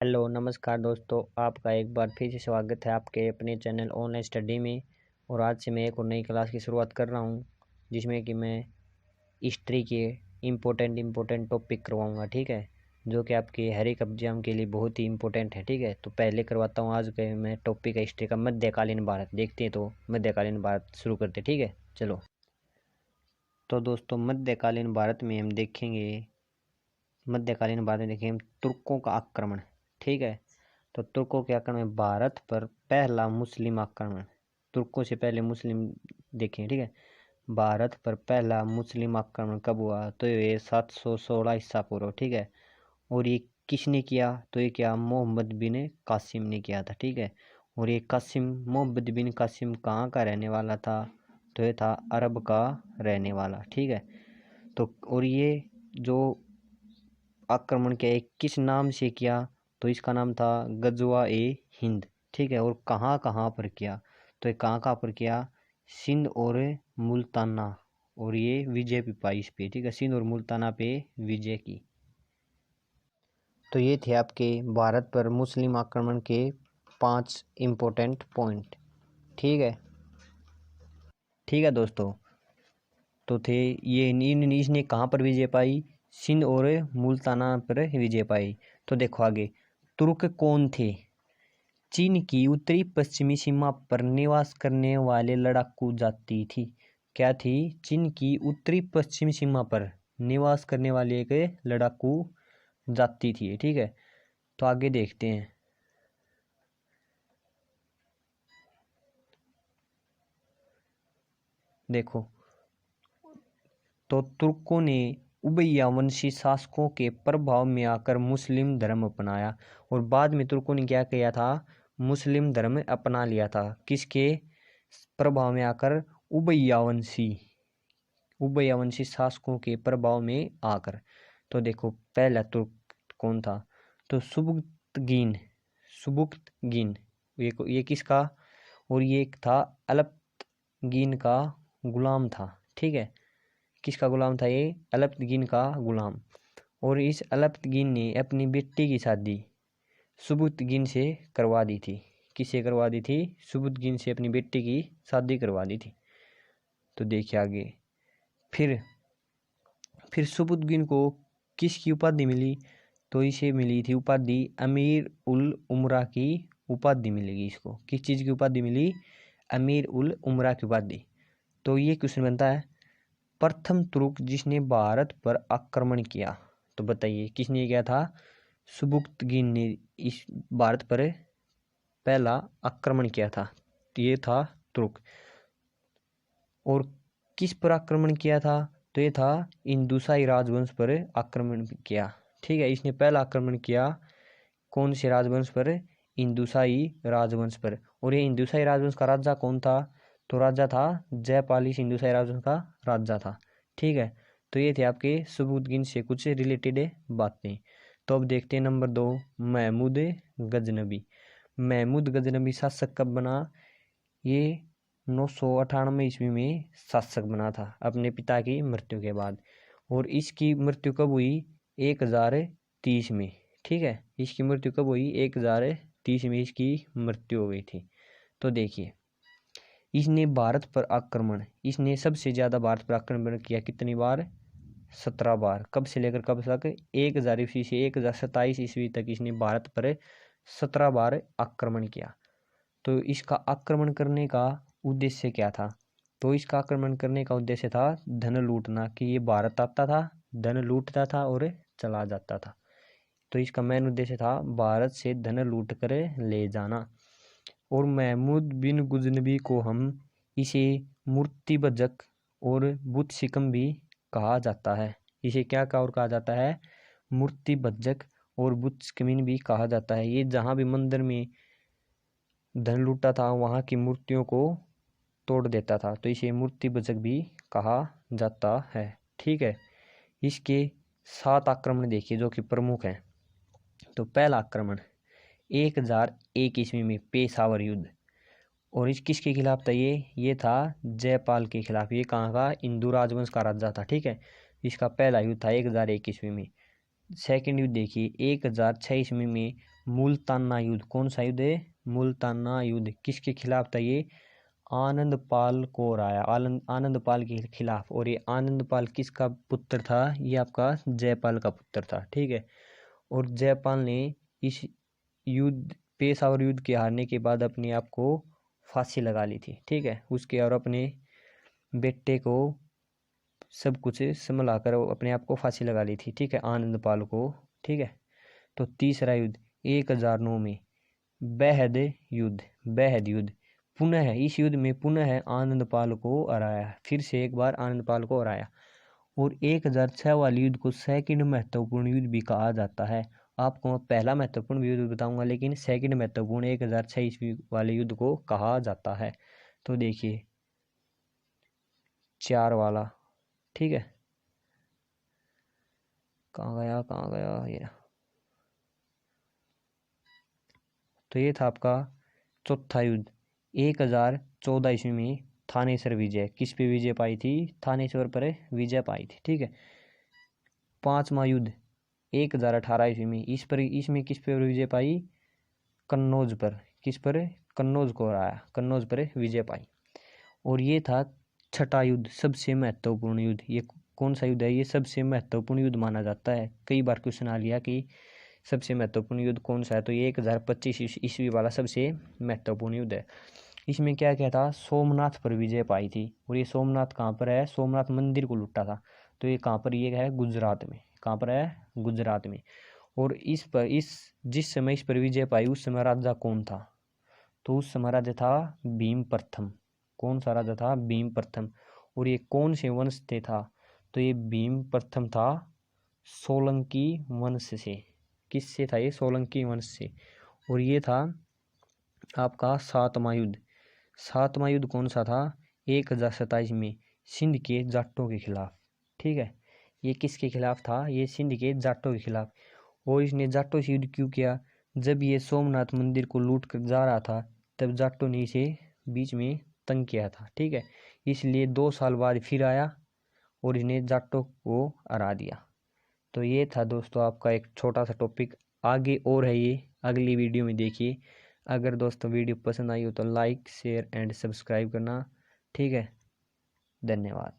Hello नमस्कार दोस्तों, आपका एक बार फिर से स्वागत है आपके अपने चैनल ऑनलाइन स्टडी में। और आज से मैं एक और नई क्लास की शुरुआत कर रहा हूं, जिसमें कि मैं हिस्ट्री के इम्पोर्टेंट टॉपिक करवाऊंगा। ठीक है, जो कि आपके हर एक एग्जाम के लिए बहुत ही इम्पोर्टेंट है। ठीक है, तो पहले करवाता हूं आज के मैं टॉपिक है हिस्ट्री का मध्यकालीन भारत। देखते हैं तो मध्यकालीन भारत शुरू करते। ठीक है, चलो। तो दोस्तों, मध्यकालीन भारत में हम देखेंगे तुर्कों का आक्रमण। ठीक है, तो तुर्कों के आक्रमण में भारत पर पहला मुस्लिम आक्रमण। तुर्कों से पहले मुस्लिम देखें। ठीक है, भारत पर पहला मुस्लिम आक्रमण कब हुआ? तो ये 716 ईसा पूर्व। ठीक है, और ये किसने किया? तो ये क्या मोहम्मद बिन कासिम ने किया था। ठीक है, और ये मोहम्मद बिन कासिम कहाँ का रहने वाला था? तो ये था अरब का रहने वाला। ठीक है, तो और ये जो आक्रमण किया है किस नाम से किया? तो इसका नाम था गजवा ए हिंद। ठीक है, और कहाँ कहाँ पर किया? तो ये कहाँ कहाँ पर किया? सिंध और मुल्ताना, और ये विजय भी पाई इस पे। ठीक है, सिंध और मुल्ताना पे विजय की। तो ये थे आपके भारत पर मुस्लिम आक्रमण के 5 इम्पोर्टेंट पॉइंट। ठीक है, ठीक है दोस्तों। तो थे ये इसने कहाँ पर विजय पाई? सिंध और मुल्ताना पर विजय पाई। तो देखो आगे, तुर्क कौन थे? चीन की उत्तरी पश्चिमी सीमा पर निवास करने वाले लड़ाकू जाति थी। क्या थी? चीन की उत्तरी पश्चिमी सीमा पर निवास करने वाली एक लड़ाकू जाति थी। ठीक है, तो आगे देखते हैं। देखो, तो तुर्कों ने उभयवंशी शासकों के प्रभाव में आकर मुस्लिम धर्म अपनाया, और बाद में तुर्कों ने क्या किया था? मुस्लिम धर्म अपना लिया था। किसके प्रभाव में आकर? उभयवंशी शासकों के प्रभाव में आकर। तो देखो, पहला तुर्क कौन था? तो सुबुक्तगीन। ये किसका? और ये था अलपतगीन का गुलाम था। ठीक है, किसका गुलाम था? ये अलपतगीन का गुलाम। और इस अलपतगीन ने अपनी बेटी की शादी सुबुक्तगीन से करवा दी थी। किससे करवा दी थी? सुबुक्तगीन से अपनी बेटी की शादी करवा दी थी। तो देखिए आगे, फिर सुबुक्तगीन को किसकी उपाधि मिली? तो इसे मिली थी उपाधि अमीर उल उमरा की उपाधि मिलेगी इसको। किस चीज़ की उपाधि मिली? अमीर उल उमरा की उपाधि। तो ये क्वेश्चन बनता है, प्रथम तुर्क जिसने भारत पर आक्रमण किया। तो बताइए किसने किया था? सुबुक्तगीन ने इस भारत पर पहला आक्रमण किया था। तो ये था तुर्क। और किस पर आक्रमण किया था? तो ये था इंदुसाई राजवंश पर आक्रमण किया। ठीक है, इसने पहला आक्रमण किया कौन से राजवंश पर? इंदुसाई राजवंश पर। और ये इंदुसाई राजवंश का राजा कौन था? तो राजा था जयपाल। इस इंदुसाई राजवंश का राजा था। ठीक है, तो ये थे आपके सुबुक्तगीन से कुछ रिलेटेड बातें। तो अब देखते हैं नंबर 2, महमूद गजनबी। महमूद गजनबी शासक कब बना? ये 998 ईस्वी में शासक बना था अपने पिता की मृत्यु के बाद। और इसकी मृत्यु कब हुई? 1030 में। ठीक है, इसकी मृत्यु कब हुई? 1030 में इसकी मृत्यु हो गई थी। तो देखिए, इसने सबसे ज़्यादा भारत पर आक्रमण किया कितनी बार? 17 बार। कब से लेकर कब तक? 1000 ईस्वी से 1027 ईस्वी तक इसने भारत पर 17 बार आक्रमण किया। तो इसका आक्रमण करने का उद्देश्य क्या था? तो इसका आक्रमण करने का उद्देश्य था धन लूटना, कि ये भारत आता था, धन लूटता था और चला जाता था। तो इसका मेन उद्देश्य था भारत से धन लूट कर ले जाना। और महमूद बिन गुजनबी को हम इसे मूर्ति भजक और बुत सिकम भी कहा जाता है। इसे क्या कहा जाता है? मूर्ति भजक और बुत सिकमिन भी कहा जाता है। ये जहाँ भी मंदिर में धन लूटा था वहाँ की मूर्तियों को तोड़ देता था, तो इसे मूर्ति भजक भी कहा जाता है। ठीक है, इसके 7 आक्रमण देखिए जो कि प्रमुख हैं। तो पहला आक्रमण 1001 ईस्वी में पेशावर युद्ध। और इस किसके खिलाफ था? ये था जयपाल के खिलाफ। ये कहाँ का? हिंदू राजवंश का राजा था। ठीक है, इसका पहला युद्ध था 1001 ईस्वी में। सेकेंड युद्ध देखिए 1006 ईस्वी में मुल्ताना युद्ध। कौन सा युद्ध है? मुल्ताना युद्ध। किसके खिलाफ था ये? आनंदपाल को हराया, आनंदपाल के खिलाफ। और ये आनंदपाल किसका पुत्र था? ये आपका जयपाल का पुत्र था, ठीक है। और जयपाल ने इस युद्ध, पेशावर युद्ध के हारने के बाद अपने आप को फांसी लगा ली थी, ठीक है। उसके और अपने बेटे को सब कुछ संभलाकर अपने आप को फांसी लगा ली थी, ठीक है, आनंदपाल को, ठीक है। तो तीसरा युद्ध 1009 में बेहद युद्ध। बेहद युद्ध पुनः, इस युद्ध में पुनः आनंदपाल को हराया, फिर से एक बार आनंदपाल को हराया। और 1006 वाले युद्ध को सेकंड महत्वपूर्ण युद्ध भी कहा जाता है। आपको मैं पहला महत्वपूर्ण युद्ध बताऊंगा, लेकिन सेकंड महत्वपूर्ण 1006 ईस्वी वाले युद्ध को कहा जाता है। तो देखिए 4 वाला, ठीक है, कहाँ गया ये। तो ये था आपका चौथा युद्ध। 1014 ईस्वी में थानेश्वर विजय। किस पे विजय पाई थी? थानेश्वर पर विजय पाई थी, ठीक है। पांचवा युद्ध 1018 ईस्वी में, इसमें किस पर विजय पाई? कन्नौज पर। किस पर? कन्नौज को हराया, कन्नौज पर विजय पाई। और ये था छठा युद्ध, सबसे महत्वपूर्ण युद्ध। ये कौन सा युद्ध है? ये सबसे महत्वपूर्ण युद्ध माना जाता है। कई बार क्वेश्चन आ लिया कि सबसे महत्वपूर्ण युद्ध कौन सा है, तो ये 1025 ईस्वी वाला सबसे महत्वपूर्ण युद्ध है। इसमें क्या क्या था? सोमनाथ पर विजय पाई थी। और ये सोमनाथ कहाँ पर है? सोमनाथ मंदिर को लूटा था। तो ये कहाँ पर? ये है गुजरात में। कहाँ पर है? गुजरात में। और जिस समय इस पर विजय पाई उस समय राजा कौन था? तो उस समय राजा था भीम प्रथम। कौन सा राजा था? भीम प्रथम। और ये कौन से वंश से था? तो ये भीम प्रथम था सोलंकी वंश से। किससे था ये? सोलंकी वंश से। और ये था आपका सातवां युद्ध। सातवां युद्ध कौन सा था? 1027 में सिंध के जाटों के खिलाफ, ठीक है। ये किसके खिलाफ था? ये सिंध के जाटों के खिलाफ। और इसने जाटों से युद्ध क्यों किया? जब ये सोमनाथ मंदिर को लूट कर जा रहा था तब जाटों ने इसे बीच में तंग किया था, ठीक है। इसलिए 2 साल बाद फिर आया और इसने जाटों को हरा दिया। तो ये था दोस्तों आपका एक छोटा सा टॉपिक। आगे और है, ये अगली वीडियो में देखिए। अगर दोस्तों वीडियो पसंद आई हो तो लाइक शेयर एंड सब्सक्राइब करना, ठीक है। धन्यवाद।